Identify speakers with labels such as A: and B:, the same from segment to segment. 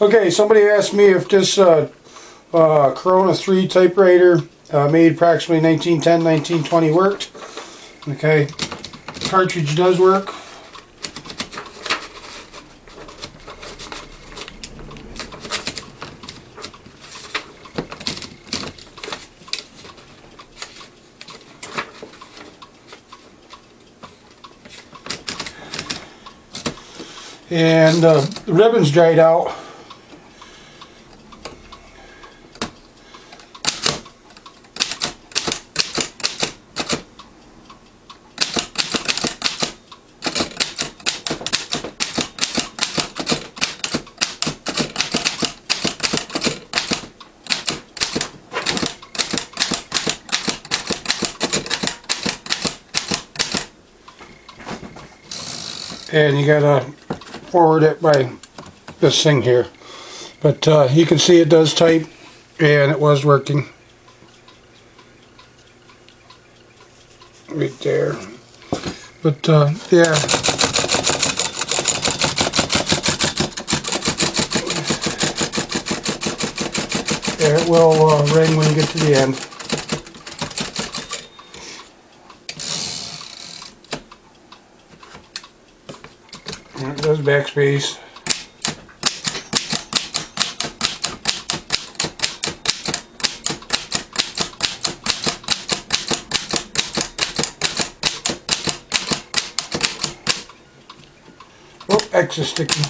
A: Okay, somebody asked me if this Corona 3 typewriter made approximately 1910, 1920 worked. Okay, cartridge does work. And the ribbon's dried out. And you gotta forward it by this thing here. But you can see it does type, and it was working. Right there. But yeah. It will ring when you get to the end. And it does backspace. Oh, X is sticky.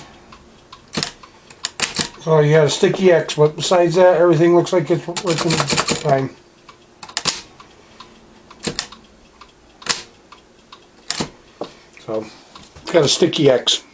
A: So you got a sticky X, but besides that, everything looks like it's working fine. So, it's got a sticky X.